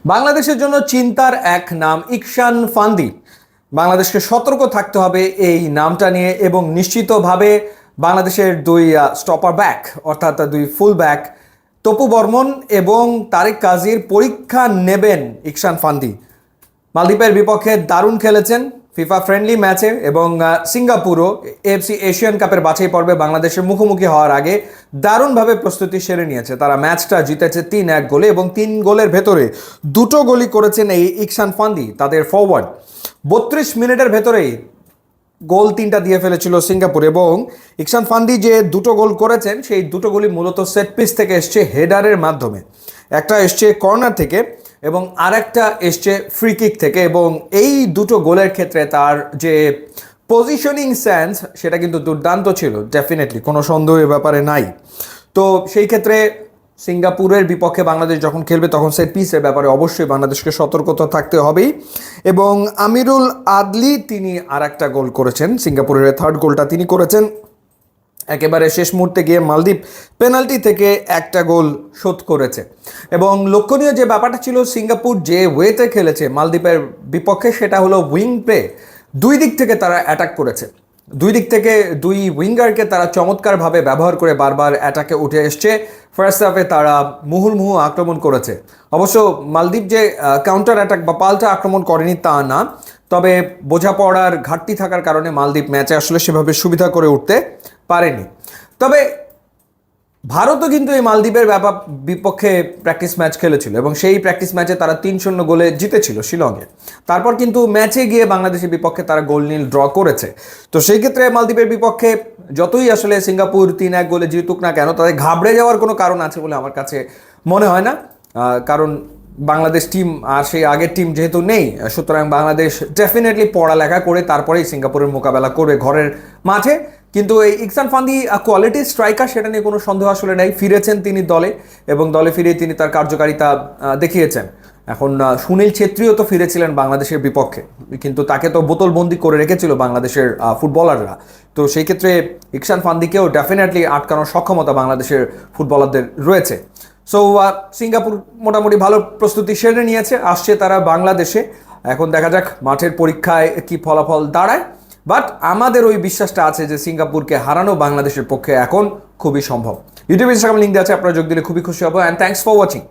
বাংলাদেশের জন্য চিন্তার এক নাম ইকশান ফান্দি। বাংলাদেশকে সতর্ক থাকতে হবে এই নামটা নিয়ে এবং নিশ্চিতভাবে বাংলাদেশের দুই স্টপার ব্যাক অর্থাৎ দুই ফুল ব্যাক তপু বর্মন এবং তারেক কাজীর পরীক্ষা নেবেন ইকশান ফান্দি। মালদ্বীপের বিপক্ষে দারুণ খেলেছেন ফিফা ফ্রেন্ডলি ম্যাচে এবং সিঙ্গাপুরও এএফসি এশিয়ান কাপের বাছাই পর্বে বাংলাদেশের মুখোমুখি হওয়ার আগে দারুণভাবে প্রস্তুতি সেরে নিয়েছে। তারা ম্যাচটা জিতেছে 3-1 গোলে এবং 3 গোলের ভেতরে দুটো গোলই করেছেন এই ইকশান ফান্দি, তাদের ফরওয়ার্ড। 32 মিনিটের ভেতরেই গোল 3টা দিয়ে ফেলেছিল সিঙ্গাপুর এবং ইকশান ফান্দি যে দুটো গোল করেছেন সেই দুটো গোলই মূলত সেট পিস থেকে এসছে হেডারের মাধ্যমে। একটা এসছে কর্নার থেকে এবং আরেকটা এসছে ফ্রি কিক থেকে এবং এই দুটো গোলের ক্ষেত্রে তার যে পজিশনিং সেন্স সেটা কিন্তু দুর্দান্ত ছিল, ডেফিনেটলি কোনো সন্দেহের ব্যাপারে নাই। তো সেই ক্ষেত্রে সিঙ্গাপুরের বিপক্ষে বাংলাদেশ যখন খেলবে তখন সেট পিসের ব্যাপারে অবশ্যই বাংলাদেশকে সতর্কতা থাকতে হবেই। এবং আমিরুল আদলি তিনি আরেকটা গোল করেছেন, সিঙ্গাপুরের থার্ড গোলটা তিনি করেছেন একেবারে শেষ মুহূর্তে গিয়ে মালদ্বীপ পেনাল্টি থেকে একটা গোল শোধ করেছে। এবং লক্ষণীয় যে ব্যাপারটা ছিল, সিঙ্গাপুর যে ওয়েতে খেলেছে মালদ্বীপের বিপক্ষে সেটা হলো উইং প্লে। দুই দিক থেকে তারা অ্যাটাক করেছে, দুই দিক থেকে দুই উইঙ্গারকে তারা চমৎকারভাবে ব্যবহার করে বারবার অ্যাটাকে উঠে এসছে। ফার্স্ট হাফে তারা মুহুর্মুহু আক্রমণ করেছে। অবশ্য মালদ্বীপ যে কাউন্টার অ্যাটাক বা পাল্টা আক্রমণ করেনি তা না, তবে বোঝাপড়ার ঘাটতি থাকার কারণে মালদ্বীপ ম্যাচে আসলে সেভাবে সুবিধা করে উঠতে পারেনি। তবে ভারতও কিন্তু এই মালদ্বীপের বিপক্ষে প্র্যাকটিস ম্যাচ খেলেছিল এবং সেই প্র্যাকটিস ম্যাচে তারা 3-0 গোলে জিতেছিল শিলংয়ে। তারপর কিন্তু ম্যাচে গিয়ে বাংলাদেশের বিপক্ষে তারা গোল নীল ড্র করেছে। তো সেই ক্ষেত্রে মালদ্বীপের বিপক্ষে যতই আসলে সিঙ্গাপুর 3-1 গোলে জিতুক না কেন, তাদের ঘাবড়ে যাওয়ার কোনো কারণ আছে বলে আমার কাছে মনে হয় না। কারণ বাংলাদেশ টিম আর সেই আগের টিম যেহেতু নেই, সুতরাং বাংলাদেশ ডেফিনেটলি পড়ালেখা করে তারপরেই সিঙ্গাপুরের মোকাবেলা করবে ঘরের মাঠে। কিন্তু এই ইকশান ফান্দি কোয়ালিটি স্ট্রাইকার, সেটা নিয়ে কোনো সন্দেহ আসলে নেই। ফিরেছেন তিনি দলে এবং দলে ফিরে তিনি তার কার্যকারিতা দেখিয়েছেন। এখন সুনীল ছেত্রীও তো ফিরেছিলেন বাংলাদেশের বিপক্ষে, কিন্তু তাকে তো বোতলবন্দি করে রেখেছিল বাংলাদেশের ফুটবলাররা। তো সেই ক্ষেত্রে ইকশান ফান্দিকেও ডেফিনেটলি আটকানোর সক্ষমতা বাংলাদেশের ফুটবলারদের রয়েছে। সো সিঙ্গাপুর মোটামুটি ভালো প্রস্তুতি সেরে নিয়েছে, আসছে তারা বাংলাদেশে। এখন দেখা যাক মাঠের পরীক্ষায় কি ফলাফল দাঁড়ায়। বাট আমাদের ওই বিশ্বাসটা আছে যে সিঙ্গাপুরকে হারানো বাংলাদেশের পক্ষে এখন খুবই সম্ভব। ইউটিউব ইনস্টাগ্রাম লিঙ্ক দেওয়া আছে, আপনারা যোগ দিলে খুবই খুশি হবো। And thanks for watching.